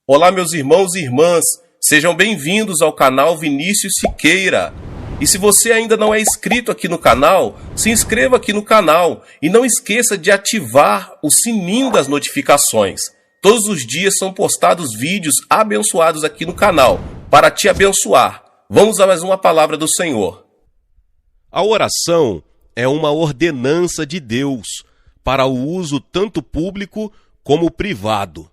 Olá, meus irmãos e irmãs, sejam bem-vindos ao canal Vinícius Siqueira. E se você ainda não é inscrito aqui no canal, se inscreva aqui no canal e não esqueça de ativar o sininho das notificações. Todos os dias são postados vídeos abençoados aqui no canal, para te abençoar. Vamos a mais uma palavra do Senhor. A oração é uma ordenança de Deus para o uso tanto público como privado.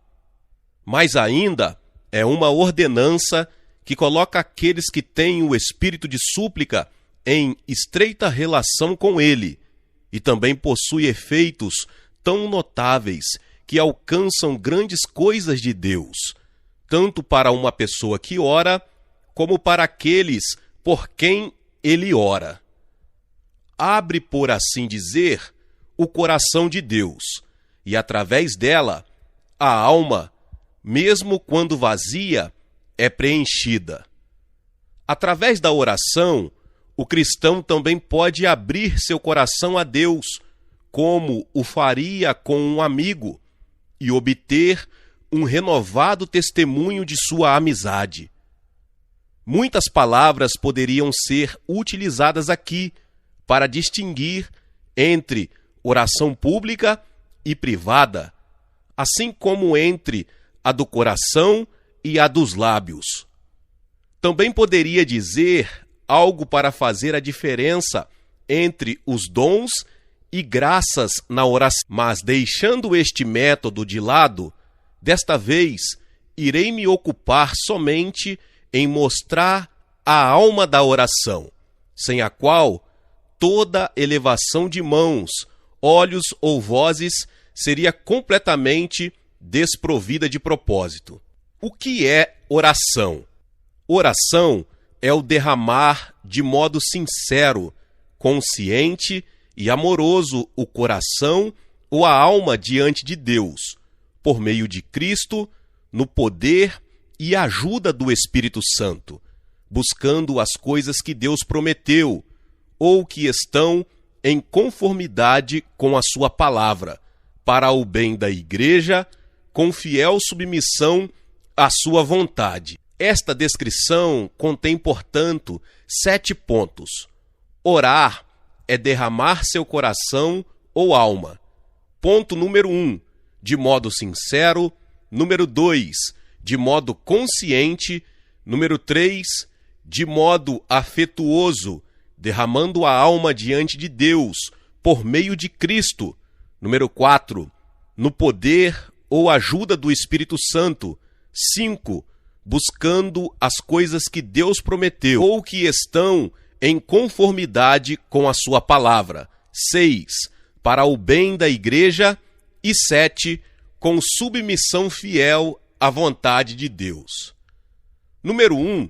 Mas ainda é uma ordenança que coloca aqueles que têm o espírito de súplica em estreita relação com ele e também possui efeitos tão notáveis que alcançam grandes coisas de Deus, tanto para uma pessoa que ora, como para aqueles por quem ele ora. Abre, por assim dizer, o coração de Deus, e através dela, a alma, mesmo quando vazia, é preenchida. Através da oração, o cristão também pode abrir seu coração a Deus, como o faria com um amigo, e obter um renovado testemunho de sua amizade. Muitas palavras poderiam ser utilizadas aqui para distinguir entre oração pública e privada, assim como entre a do coração e a dos lábios. Também poderia dizer algo para fazer a diferença entre os dons e graças na oração. Mas deixando este método de lado, desta vez irei me ocupar somente em mostrar a alma da oração, sem a qual toda elevação de mãos, olhos ou vozes seria completamente desprovida de propósito. O que é oração? Oração é o derramar de modo sincero, consciente e amoroso o coração ou a alma diante de Deus, por meio de Cristo, no poder e ajuda do Espírito Santo, buscando as coisas que Deus prometeu ou que estão em conformidade com a sua palavra, para o bem da igreja, com fiel submissão à sua vontade. Esta descrição contém, portanto, 7 pontos. Orar é derramar seu coração ou alma. Ponto número 1, de modo sincero. Número 2, de modo consciente. Número 3, de modo afetuoso, derramando a alma diante de Deus, por meio de Cristo. Número 4, no poder ou ajuda do Espírito Santo. 5, buscando as coisas que Deus prometeu ou que estão em conformidade com a sua palavra. 6, para o bem da igreja. E 7, com submissão fiel à vontade de Deus. Número 1,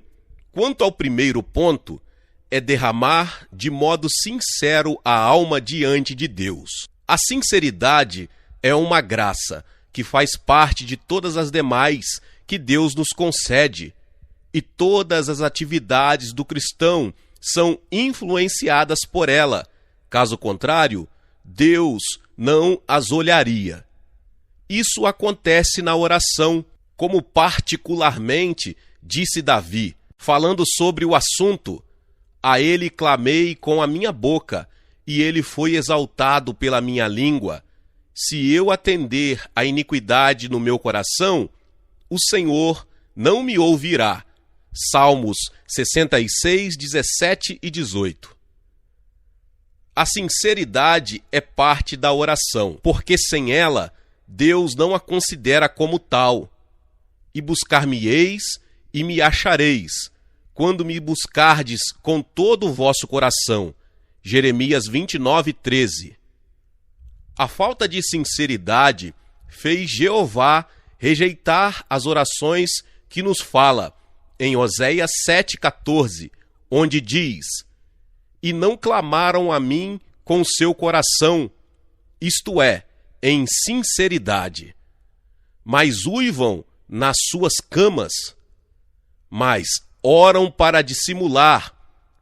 quanto ao primeiro ponto, é derramar de modo sincero a alma diante de Deus. A sinceridade é uma graça que faz parte de todas as demais que Deus nos concede, e todas as atividades do cristão são influenciadas por ela. Caso contrário, Deus não as olharia. Isso acontece na oração, como particularmente disse Davi, falando sobre o assunto: a ele clamei com a minha boca, e ele foi exaltado pela minha língua. Se eu atender à iniquidade no meu coração, o Senhor não me ouvirá. Salmos 66, 17 e 18. A sinceridade é parte da oração, porque sem ela, Deus não a considera como tal. E buscar-me-eis e me achareis, quando me buscardes com todo o vosso coração. Jeremias 29, 13. A falta de sinceridade fez Jeová rejeitar as orações que nos fala em Oséias 7,14, onde diz: e não clamaram a mim com seu coração, isto é, em sinceridade, mas uivam nas suas camas, mas oram para dissimular,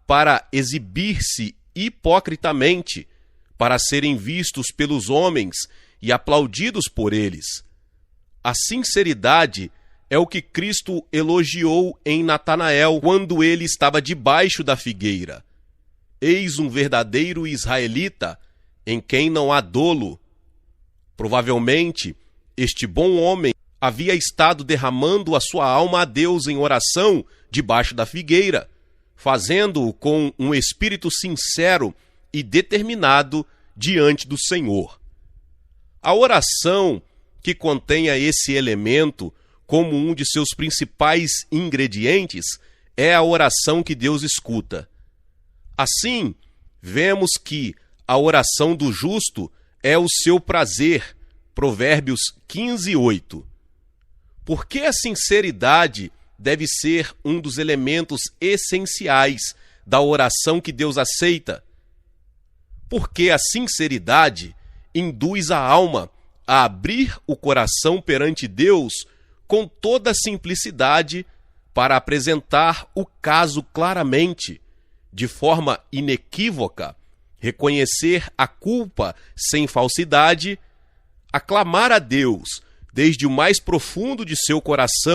para exibir-se hipocritamente, para serem vistos pelos homens e aplaudidos por eles. A sinceridade é o que Cristo elogiou em Natanael, quando ele estava debaixo da figueira. Eis um verdadeiro israelita, em quem não há dolo. Provavelmente, este bom homem havia estado derramando a sua alma a Deus em oração debaixo da figueira, fazendo-o com um espírito sincero e determinado diante do Senhor. A oração que contenha esse elemento como um de seus principais ingredientes é a oração que Deus escuta. Assim, vemos que a oração do justo é o seu prazer. Provérbios 15:8. Por que a sinceridade deve ser um dos elementos essenciais da oração que Deus aceita? Porque a sinceridade induz a alma a abrir o coração perante Deus com toda a simplicidade para apresentar o caso claramente, de forma inequívoca, reconhecer a culpa sem falsidade, aclamar a Deus desde o mais profundo de seu coração,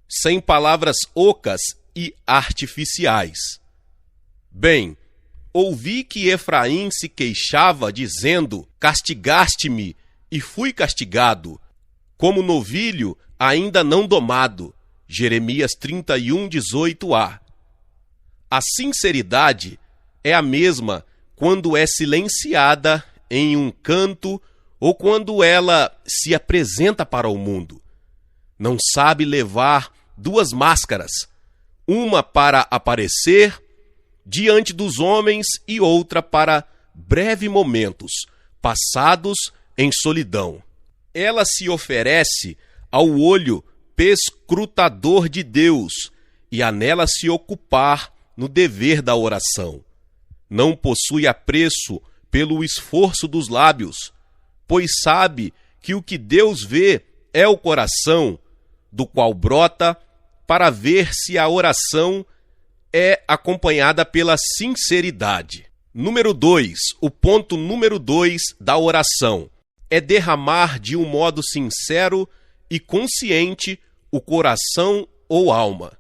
sem palavras ocas e artificiais. Bem, ouvi que Efraim se queixava, dizendo: castigaste-me, e fui castigado, como novilho ainda não domado. Jeremias 31:18a. A sinceridade é a mesma quando é silenciada em um canto ou quando ela se apresenta para o mundo. Não sabe levar duas máscaras, uma para aparecer diante dos homens e outra para breves momentos passados em solidão. Ela se oferece ao olho perscrutador de Deus e anela se ocupar no dever da oração. Não possui apreço pelo esforço dos lábios, pois sabe que o que Deus vê é o coração, do qual brota para ver se a oração é acompanhada pela sinceridade. Número 2, o ponto número 2 da oração é derramar de um modo sincero e consciente o coração ou alma.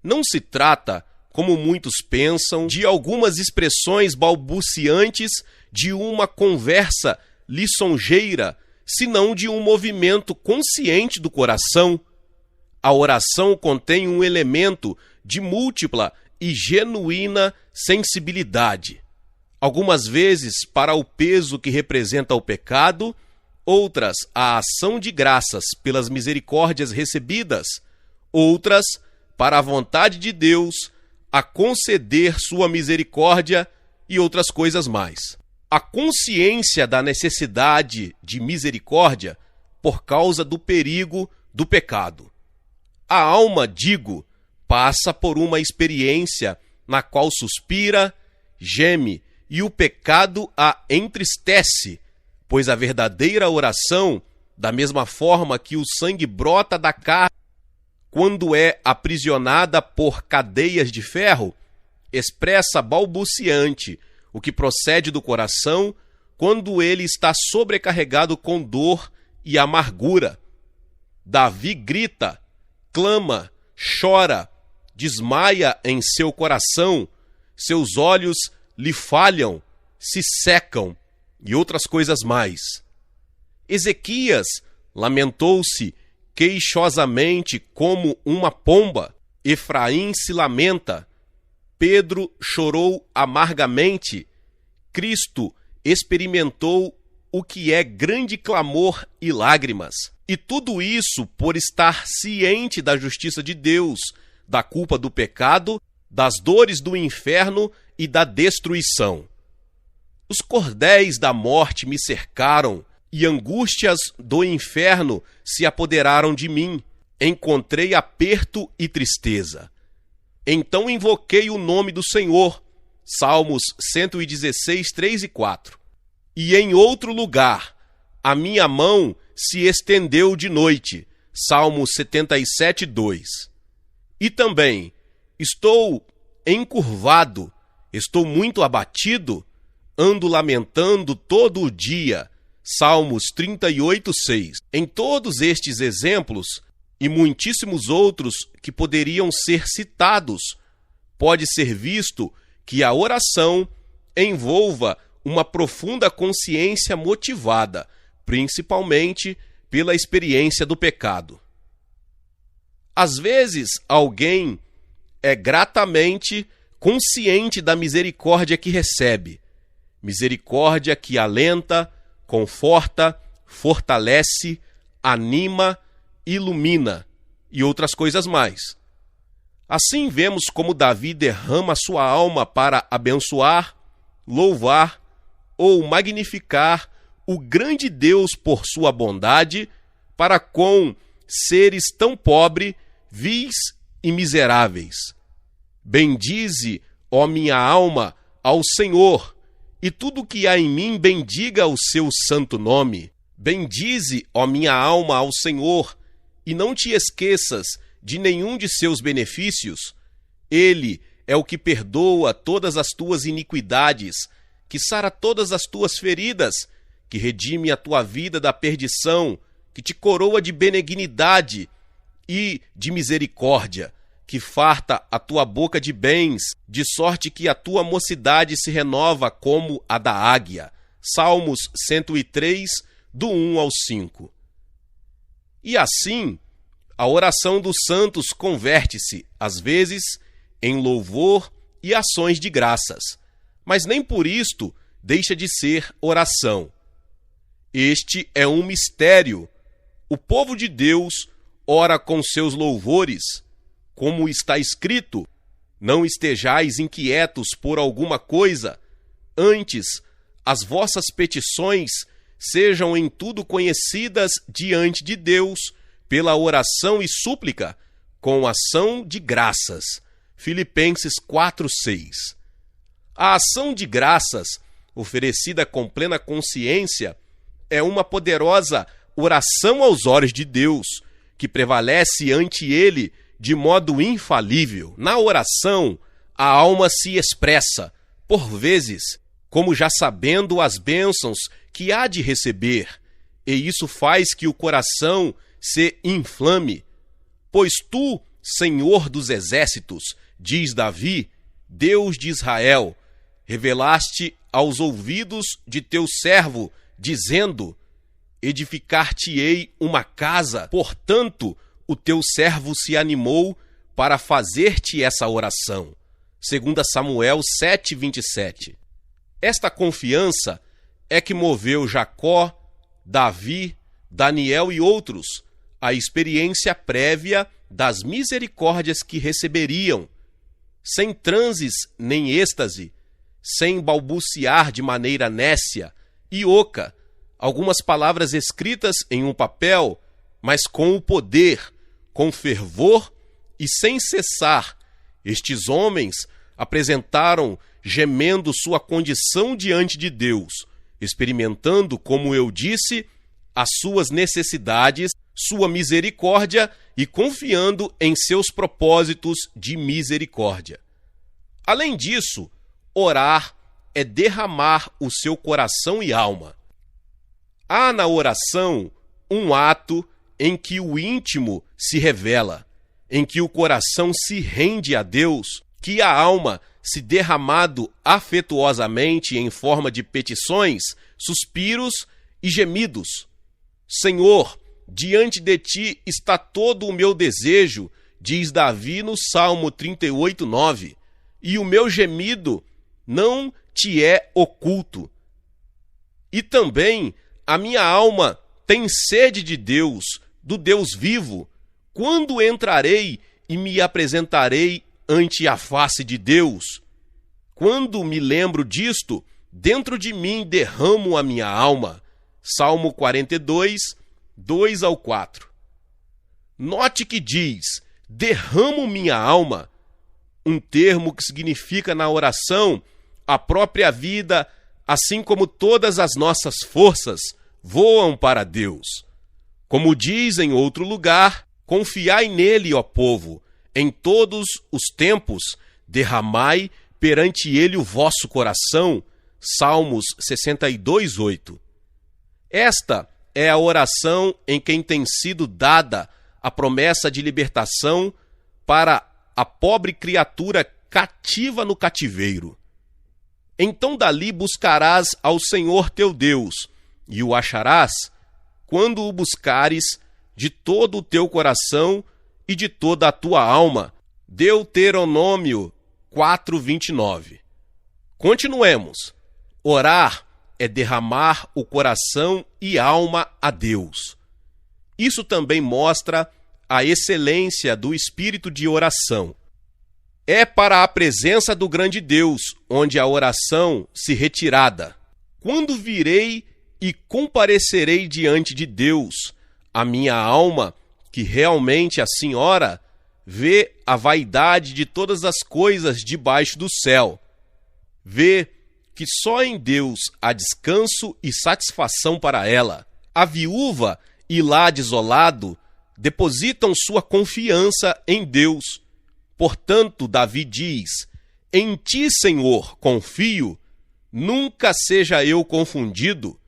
Não se trata, como muitos pensam, de algumas expressões balbuciantes de uma conversa lisonjeira, senão de um movimento consciente do coração. A oração contém um elemento de múltipla e genuína sensibilidade, algumas vezes para o peso que representa o pecado, outras a ação de graças pelas misericórdias recebidas, outras para a vontade de Deus a conceder sua misericórdia e outras coisas mais. A consciência da necessidade de misericórdia por causa do perigo do pecado. A alma, digo, passa por uma experiência na qual suspira, geme e o pecado a entristece, pois a verdadeira oração, da mesma forma que o sangue brota da carne quando é aprisionada por cadeias de ferro, expressa balbuciante o que procede do coração quando ele está sobrecarregado com dor e amargura. Davi grita, clama, chora, desmaia em seu coração, seus olhos lhe falham, se secam e outras coisas mais. Ezequias lamentou-se queixosamente como uma pomba. Efraim se lamenta. Pedro chorou amargamente. Cristo experimentou o que é grande clamor e lágrimas. E tudo isso por estar ciente da justiça de Deus, da culpa do pecado, das dores do inferno e da destruição. Os cordéis da morte me cercaram e angústias do inferno se apoderaram de mim. Encontrei aperto e tristeza. Então invoquei o nome do Senhor. Salmos 116, 3 e 4. E em outro lugar, a minha mão se estendeu de noite. Salmos 77, 2. E também, estou encurvado, estou muito abatido, ando lamentando todo o dia. Salmos 38, 6. Em todos estes exemplos, e muitíssimos outros que poderiam ser citados, pode ser visto que a oração envolva uma profunda consciência motivada, principalmente pela experiência do pecado. Às vezes, alguém é gratamente consciente da misericórdia que recebe, misericórdia que alenta, conforta, fortalece, anima, ilumina e outras coisas mais. Assim vemos como Davi derrama sua alma para abençoar, louvar ou magnificar o grande Deus por sua bondade para com seres tão pobres, vis e miseráveis. Bendize, ó minha alma, ao Senhor, e tudo que há em mim bendiga o seu santo nome. Bendize, ó minha alma, ao Senhor, e não te esqueças de nenhum de seus benefícios. Ele é o que perdoa todas as tuas iniquidades, que sara todas as tuas feridas, que redime a tua vida da perdição, que te coroa de benignidade e de misericórdia, que farta a tua boca de bens, de sorte que a tua mocidade se renova como a da águia. Salmos 103, do 1 ao 5. E assim, a oração dos santos converte-se, às vezes, em louvor e ações de graças, mas nem por isto deixa de ser oração. Este é um mistério. O povo de Deus ora com seus louvores, como está escrito: não estejais inquietos por alguma coisa, antes as vossas petições sejam em tudo conhecidas diante de Deus, pela oração e súplica, com ação de graças. Filipenses 4:6. A ação de graças, oferecida com plena consciência, é uma poderosa oração aos olhos de Deus, que prevalece ante Ele de modo infalível. Na oração, a alma se expressa, por vezes, como já sabendo as bênçãos que há de receber, e isso faz que o coração se inflame. Pois tu, Senhor dos exércitos, diz Davi, Deus de Israel, revelaste aos ouvidos de teu servo, dizendo: edificar-te-ei uma casa. Portanto, o teu servo se animou para fazer-te essa oração. 2 Samuel 7:27. Esta confiança é que moveu Jacó, Davi, Daniel e outros à experiência prévia das misericórdias que receberiam, sem transes nem êxtase, sem balbuciar de maneira nécia e oca algumas palavras escritas em um papel, mas com o poder, com fervor e sem cessar. Estes homens apresentaram, gemendo sua condição diante de Deus, experimentando, como eu disse, as suas necessidades, sua misericórdia e confiando em seus propósitos de misericórdia. Além disso, orar é derramar o seu coração e alma. Há na oração um ato em que o íntimo se revela, em que o coração se rende a Deus, que a alma se derramado afetuosamente em forma de petições, suspiros e gemidos. Senhor, diante de ti está todo o meu desejo, diz Davi no Salmo 38:9, e o meu gemido não te é oculto. E também a minha alma tem sede de Deus, do Deus vivo. Quando entrarei e me apresentarei ante a face de Deus? Quando me lembro disto, dentro de mim derramo a minha alma. Salmo 42, 2 ao 4. Note que diz, derramo minha alma, um termo que significa na oração a própria vida, assim como todas as nossas forças voam para Deus. Como diz em outro lugar, confiai nele, ó povo, em todos os tempos, derramai perante ele o vosso coração. Salmos 62:8. Esta é a oração em quem tem sido dada a promessa de libertação para a pobre criatura cativa no cativeiro. Então dali buscarás ao Senhor teu Deus, e o acharás quando o buscares de todo o teu coração e de toda a tua alma. Deuteronômio 4:29. Continuemos. Orar é derramar o coração e alma a Deus. Isso também mostra a excelência do espírito de oração. É para a presença do grande Deus, onde a oração se retirada. Quando virei e comparecerei diante de Deus, a minha alma, que realmente assim ora, vê a vaidade de todas as coisas debaixo do céu. Vê que só em Deus há descanso e satisfação para ela. A viúva e lá desolado depositam sua confiança em Deus. Portanto, Davi diz: em ti, Senhor, confio, nunca seja eu confundido.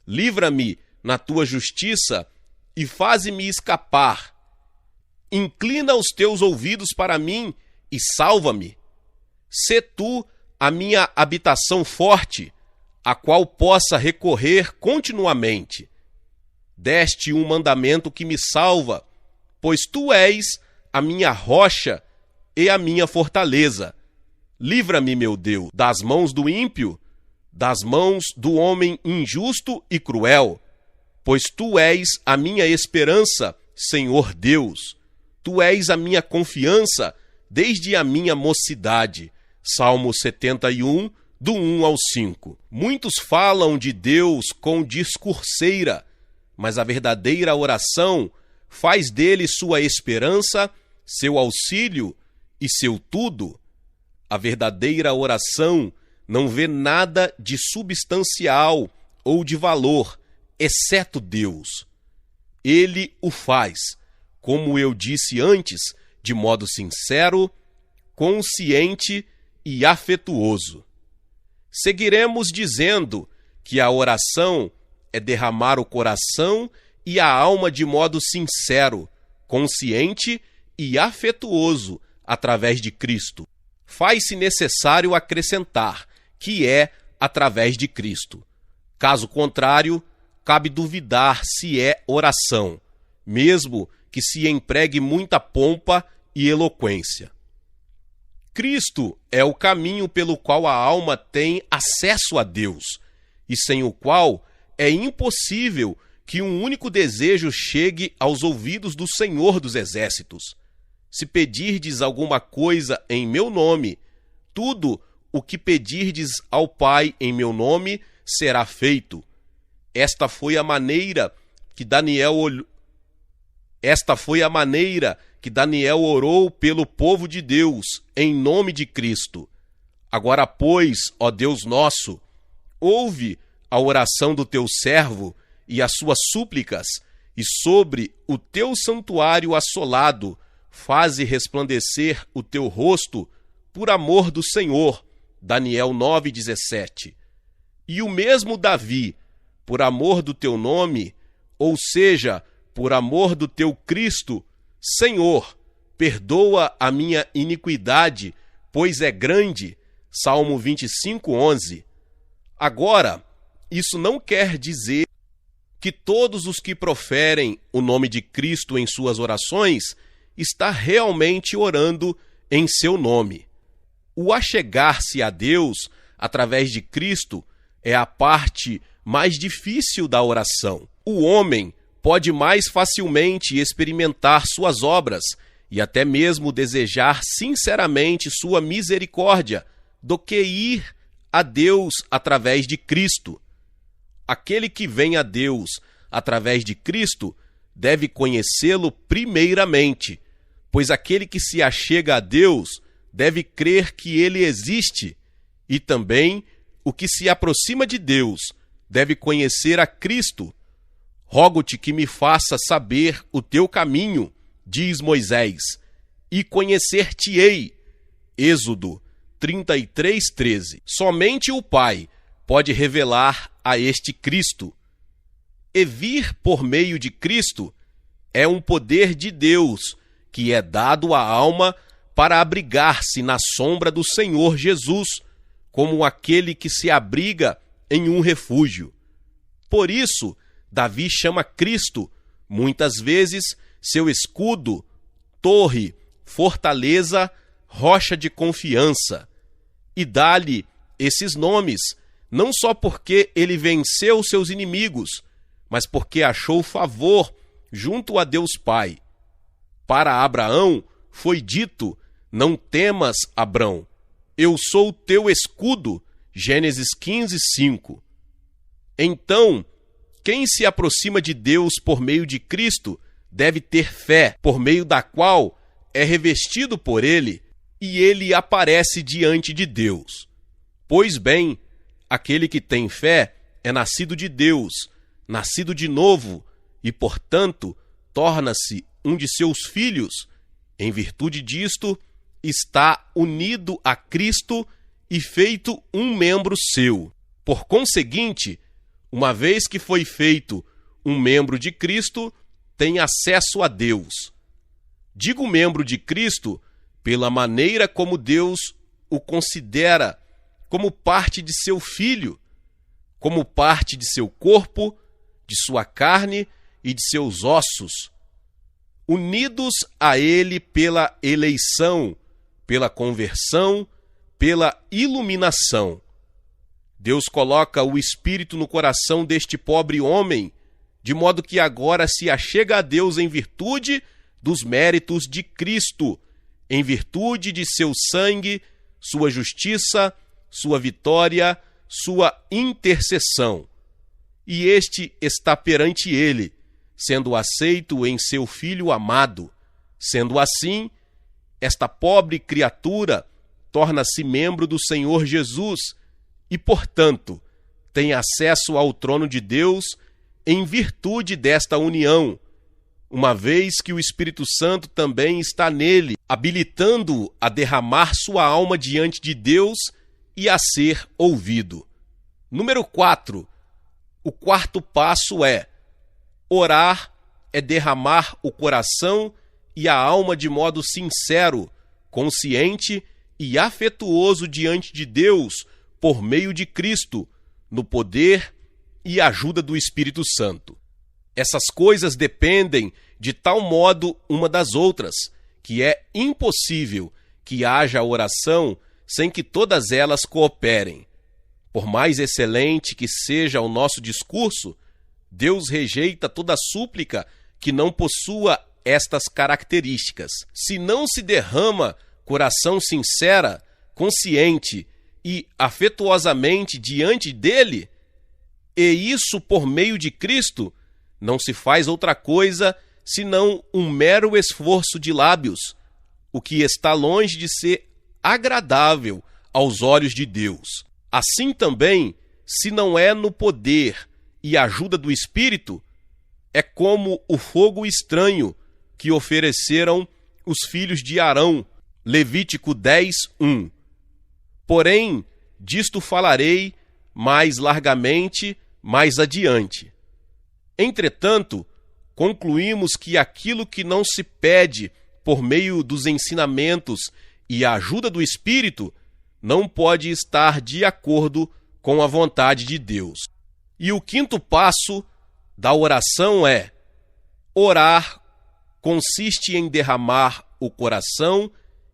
Livra-me na tua justiça e faze-me escapar. Inclina os teus ouvidos para mim e salva-me. Sê tu a minha habitação forte, a qual possa recorrer continuamente. Deste um mandamento que me salva, pois tu és a minha rocha e a minha fortaleza. Livra-me, meu Deus, das mãos do ímpio, das mãos do homem injusto e cruel, pois tu és a minha esperança, Senhor Deus. Tu és a minha confiança desde a minha mocidade. Salmo 71, do 1 ao 5. Muitos falam de Deus com discurseira, mas a verdadeira oração faz dele sua esperança, seu auxílio e seu tudo. A verdadeira oração não vê nada de substancial ou de valor, exceto Deus. Ele o faz, como eu disse antes, de modo sincero, consciente e afetuoso. Seguiremos dizendo que a oração é derramar o coração e a alma de modo sincero, consciente e afetuoso através de Cristo. Faz-se necessário acrescentar que é através de Cristo. Caso contrário, cabe duvidar se é oração, mesmo que se empregue muita pompa e eloquência. Cristo é o caminho pelo qual a alma tem acesso a Deus, e sem o qual é impossível que um único desejo chegue aos ouvidos do Senhor dos Exércitos. Se pedirdes alguma coisa em meu nome, tudo o que pedirdes ao Pai em meu nome será feito. Esta foi a maneira que Daniel orou pelo povo de Deus, em nome de Cristo. Agora, pois, ó Deus nosso, ouve a oração do teu servo e as suas súplicas, e sobre o teu santuário assolado, faze resplandecer o teu rosto por amor do Senhor. Daniel 9:17. E o mesmo Davi, por amor do teu nome, ou seja, por amor do teu Cristo, Senhor, perdoa a minha iniquidade, pois é grande. Salmo 25:11. Agora, isso não quer dizer que todos os que proferem o nome de Cristo em suas orações está realmente orando em seu nome. O achegar-se a Deus através de Cristo é a parte mais difícil da oração. O homem pode mais facilmente experimentar suas obras e até mesmo desejar sinceramente sua misericórdia do que ir a Deus através de Cristo. Aquele que vem a Deus através de Cristo deve conhecê-lo primeiramente, pois aquele que se achega a Deus deve crer que ele existe, e também o que se aproxima de Deus deve conhecer a Cristo. Rogo-te que me faça saber o teu caminho, diz Moisés, e conhecer-te-ei. Êxodo 33:13. Somente o Pai pode revelar a este Cristo. E vir por meio de Cristo é um poder de Deus que é dado à alma para abrigar-se na sombra do Senhor Jesus, como aquele que se abriga em um refúgio. Por isso, Davi chama Cristo, muitas vezes, seu escudo, torre, fortaleza, rocha de confiança, e dá-lhe esses nomes, não só porque ele venceu seus inimigos, mas porque achou favor junto a Deus Pai. Para Abraão foi dito: não temas, Abrão, eu sou teu escudo. Gênesis 15, 5. Então, quem se aproxima de Deus por meio de Cristo deve ter fé, por meio da qual é revestido por ele, e ele aparece diante de Deus. Pois bem, aquele que tem fé é nascido de Deus, nascido de novo, e, portanto, torna-se um de seus filhos. Em virtude disto, está unido a Cristo e feito um membro seu. Por conseguinte, uma vez que foi feito um membro de Cristo, tem acesso a Deus. Digo membro de Cristo pela maneira como Deus o considera como parte de seu filho, como parte de seu corpo, de sua carne e de seus ossos, unidos a ele pela eleição, pela conversão, pela iluminação. Deus coloca o Espírito no coração deste pobre homem, de modo que agora se achega a Deus em virtude dos méritos de Cristo, em virtude de seu sangue, sua justiça, sua vitória, sua intercessão. E este está perante ele, sendo aceito em seu Filho amado. Sendo assim, esta pobre criatura torna-se membro do Senhor Jesus e, portanto, tem acesso ao trono de Deus em virtude desta união, uma vez que o Espírito Santo também está nele, habilitando-o a derramar sua alma diante de Deus e a ser ouvido. Número 4. O quarto passo é: orar é derramar o coração e a alma de modo sincero, consciente e afetuoso diante de Deus por meio de Cristo, no poder e ajuda do Espírito Santo. Essas coisas dependem de tal modo uma das outras, que é impossível que haja oração sem que todas elas cooperem. Por mais excelente que seja o nosso discurso, Deus rejeita toda súplica que não possua estas características. Se não se derrama coração sincera, consciente e afetuosamente diante dele, e isso por meio de Cristo, não se faz outra coisa senão um mero esforço de lábios, o que está longe de ser agradável aos olhos de Deus. Assim também, se não é no poder e ajuda do Espírito, é como o fogo estranho que ofereceram os filhos de Arão, Levítico 10, 1. Porém, disto falarei mais largamente mais adiante. Entretanto, concluímos que aquilo que não se pede por meio dos ensinamentos e a ajuda do Espírito não pode estar de acordo com a vontade de Deus. E o quinto passo da oração é: orar consiste em derramar o coração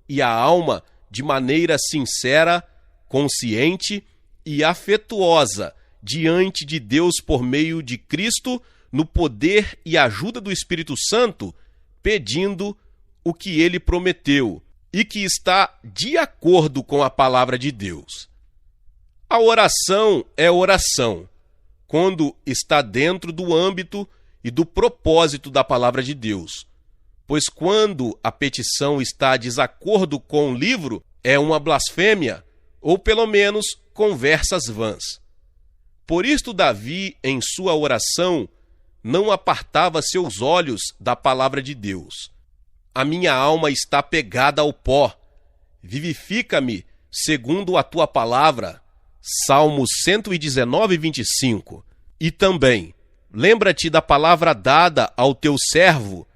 e a alma de maneira sincera, consciente e afetuosa diante de Deus por meio de Cristo, no poder e ajuda do Espírito Santo, pedindo o que ele prometeu e que está de acordo com a palavra de Deus. A oração é oração quando está dentro do âmbito e do propósito da palavra de Deus, pois quando a petição está de desacordo com o livro, é uma blasfêmia, ou pelo menos conversas vãs. Por isto Davi, em sua oração, não apartava seus olhos da palavra de Deus. A minha alma está pegada ao pó. Vivifica-me segundo a tua palavra. Salmo 119, 25. E também, lembra-te da palavra dada ao teu servo,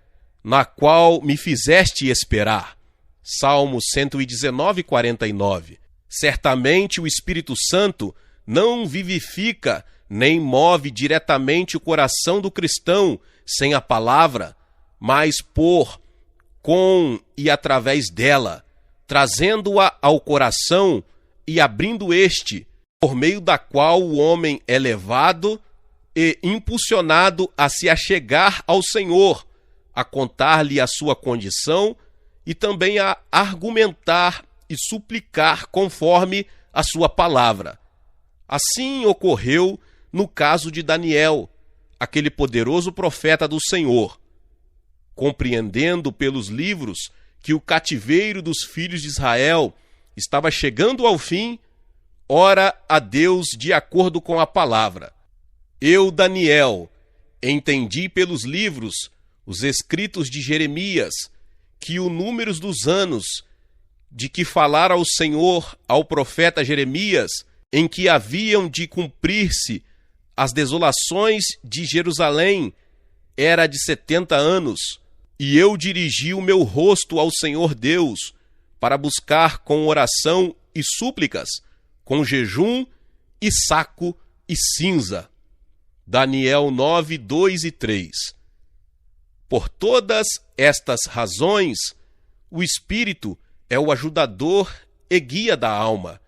na qual me fizeste esperar. Salmo 119, 49. Certamente o Espírito Santo não vivifica nem move diretamente o coração do cristão sem a palavra, mas por, com e através dela, trazendo-a ao coração e abrindo este, por meio da qual o homem é levado e impulsionado a se achegar ao Senhor, a contar-lhe a sua condição e também a argumentar e suplicar conforme a sua palavra. Assim ocorreu no caso de Daniel, aquele poderoso profeta do Senhor. Compreendendo pelos livros que o cativeiro dos filhos de Israel estava chegando ao fim, ora a Deus de acordo com a palavra. Eu, Daniel, entendi pelos livros, os escritos de Jeremias, que o número dos anos de que falara o Senhor ao profeta Jeremias, em que haviam de cumprir-se as desolações de Jerusalém, era de 70 anos, e eu dirigi o meu rosto ao Senhor Deus, para buscar com oração e súplicas, com jejum e saco e cinza. Daniel 9, 2 e 3. Por todas estas razões, o Espírito é o ajudador e guia da alma,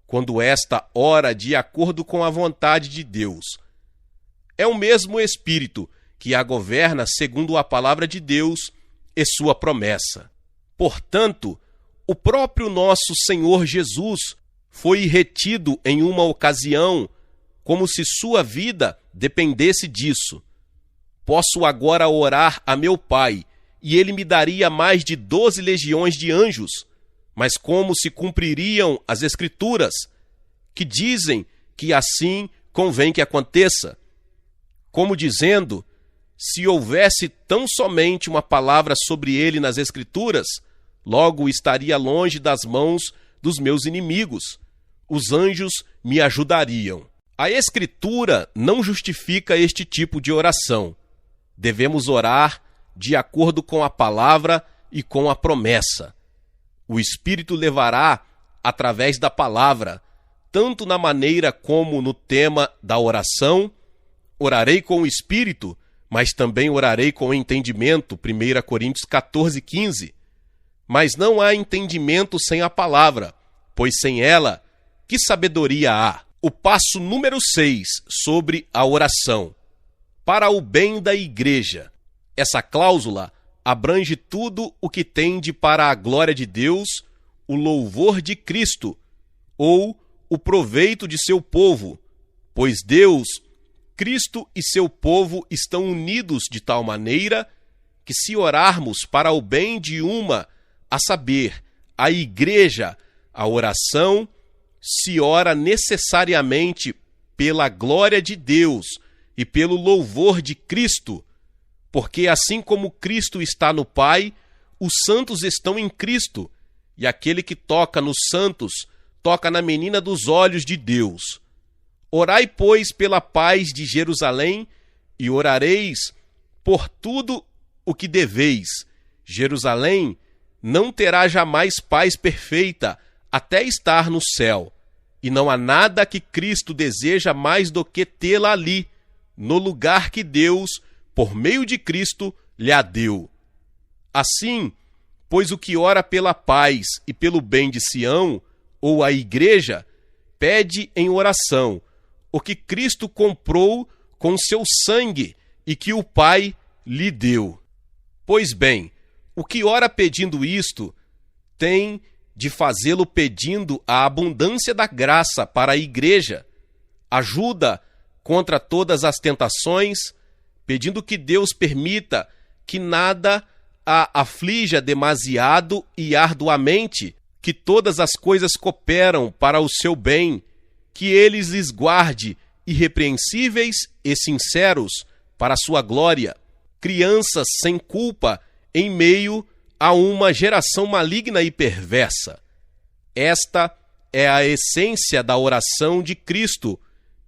quando esta ora de acordo com a vontade de Deus. É o mesmo Espírito que a governa segundo a palavra de Deus e sua promessa. Portanto, o próprio nosso Senhor Jesus foi retido em uma ocasião, como se sua vida dependesse disso. Posso agora orar a meu Pai, e ele me daria mais de 12 legiões de anjos, mas como se cumpririam as Escrituras, que dizem que assim convém que aconteça? Como dizendo, se houvesse tão somente uma palavra sobre ele nas Escrituras, logo estaria longe das mãos dos meus inimigos. Os anjos me ajudariam. A Escritura não justifica este tipo de oração. Devemos orar de acordo com a palavra e com a promessa. O Espírito levará através da palavra, tanto na maneira como no tema da oração. Orarei com o Espírito, mas também orarei com entendimento, 1 Coríntios 14, 15. Mas não há entendimento sem a palavra, pois sem ela, que sabedoria há? O passo número 6 sobre a oração. Para o bem da igreja. Essa cláusula abrange tudo o que tende para a glória de Deus, o louvor de Cristo, ou o proveito de seu povo, pois Deus, Cristo e seu povo estão unidos de tal maneira que, se orarmos para o bem de uma, a saber, a igreja, a oração se ora necessariamente pela glória de Deus e pelo louvor de Cristo, porque assim como Cristo está no Pai, os santos estão em Cristo, e aquele que toca nos santos toca na menina dos olhos de Deus. Orai, pois, pela paz de Jerusalém, e orareis por tudo o que deveis. Jerusalém não terá jamais paz perfeita até estar no céu, e não há nada que Cristo deseja mais do que tê-la ali, no lugar que Deus, por meio de Cristo, lhe a deu. Assim, pois o que ora pela paz e pelo bem de Sião, ou a igreja, pede em oração o que Cristo comprou com seu sangue e que o Pai lhe deu. Pois bem, o que ora pedindo isto, tem de fazê-lo pedindo a abundância da graça para a igreja, ajuda contra todas as tentações, pedindo que Deus permita que nada a aflija demasiado e arduamente, que todas as coisas cooperam para o seu bem, que ele lhes guarde irrepreensíveis e sinceros para a sua glória, crianças sem culpa em meio a uma geração maligna e perversa. Esta é a essência da oração de Cristo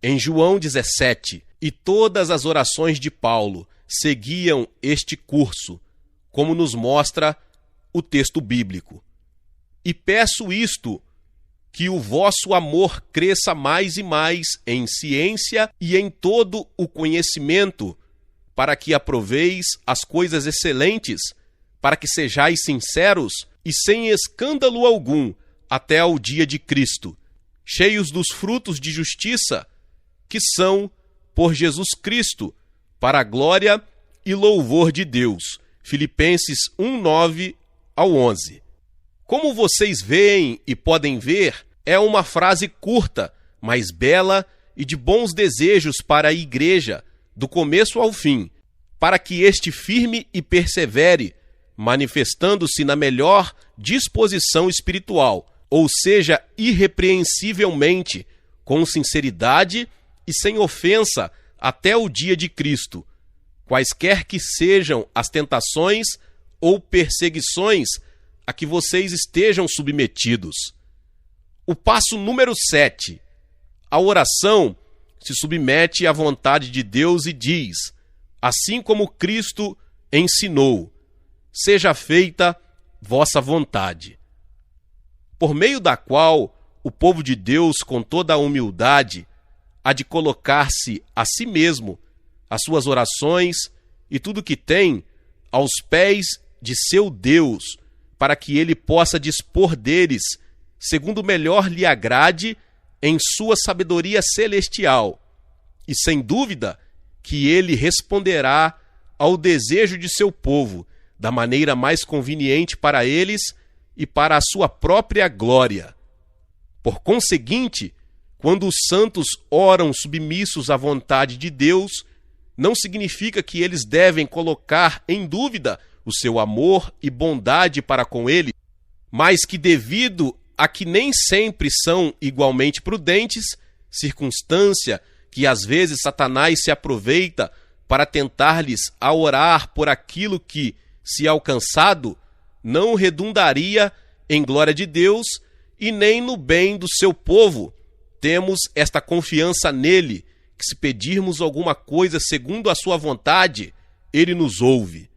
em João 17, e todas as orações de Paulo seguiam este curso. como nos mostra o texto bíblico. E peço isto, que o vosso amor cresça mais e mais em ciência e em todo o conhecimento, para que aproveis as coisas excelentes, para que sejais sinceros e sem escândalo algum até ao dia de Cristo, cheios dos frutos de justiça, que são por Jesus Cristo, para a glória e louvor de Deus. Filipenses 1:9 ao 11. Como vocês veem e podem ver, é uma frase curta, mas bela e de bons desejos para a igreja, do começo ao fim, para que este firme e persevere, manifestando-se na melhor disposição espiritual, ou seja, irrepreensivelmente, com sinceridade e sem ofensa até o dia de Cristo, quaisquer que sejam as tentações ou perseguições a que vocês estejam submetidos. O passo número 7. A oração se submete à vontade de Deus e diz, assim como Cristo ensinou, seja feita vossa vontade. Por meio da qual o povo de Deus, com toda a humildade, há de colocar-se a si mesmo, as suas orações e tudo que tem, aos pés de seu Deus, para que ele possa dispor deles, segundo melhor lhe agrade, em sua sabedoria celestial. E sem dúvida que ele responderá ao desejo de seu povo, da maneira mais conveniente para eles e para a sua própria glória. Por conseguinte, quando os santos oram submissos à vontade de Deus, não significa que eles devem colocar em dúvida o seu amor e bondade para com ele, mas que devido a que nem sempre são igualmente prudentes, circunstância que às vezes Satanás se aproveita para tentar-lhes a orar por aquilo que, se alcançado, não redundaria em glória de Deus e nem no bem do seu povo. Temos esta confiança nele, que se pedirmos alguma coisa segundo a sua vontade, ele nos ouve.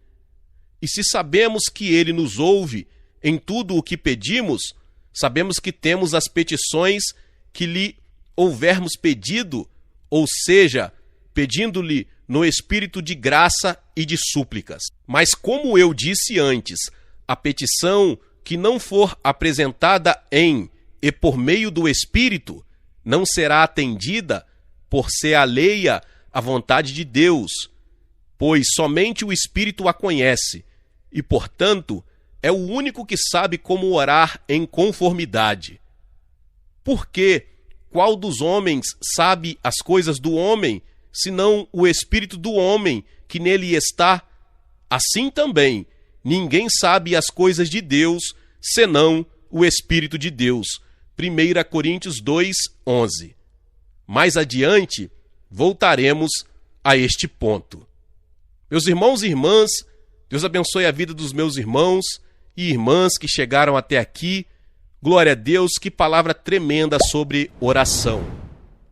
E se sabemos que ele nos ouve em tudo o que pedimos, sabemos que temos as petições que lhe houvermos pedido, ou seja, pedindo-lhe no espírito de graça e de súplicas. Mas como eu disse antes, a petição que não for apresentada em e por meio do Espírito não será atendida por ser alheia à vontade de Deus, pois somente o Espírito a conhece e, portanto, é o único que sabe como orar em conformidade. Porque qual dos homens sabe as coisas do homem, senão o espírito do homem que nele está? Assim também, ninguém sabe as coisas de Deus, senão o Espírito de Deus. 1 Coríntios 2:11. Mais adiante, voltaremos a este ponto. Meus irmãos e irmãs, Deus abençoe a vida dos meus irmãos e irmãs que chegaram até aqui. Glória a Deus, que palavra tremenda sobre oração.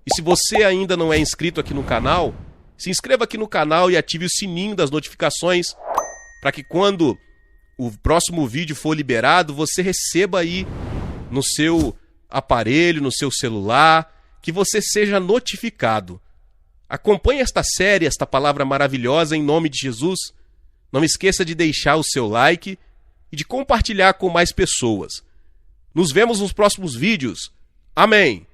E se você ainda não é inscrito aqui no canal, se inscreva aqui no canal e ative o sininho das notificações para que quando o próximo vídeo for liberado, você receba aí no seu aparelho, no seu celular, que você seja notificado. Acompanhe esta série, esta palavra maravilhosa em nome de Jesus. Não esqueça de deixar o seu like e de compartilhar com mais pessoas. Nos vemos nos próximos vídeos. Amém!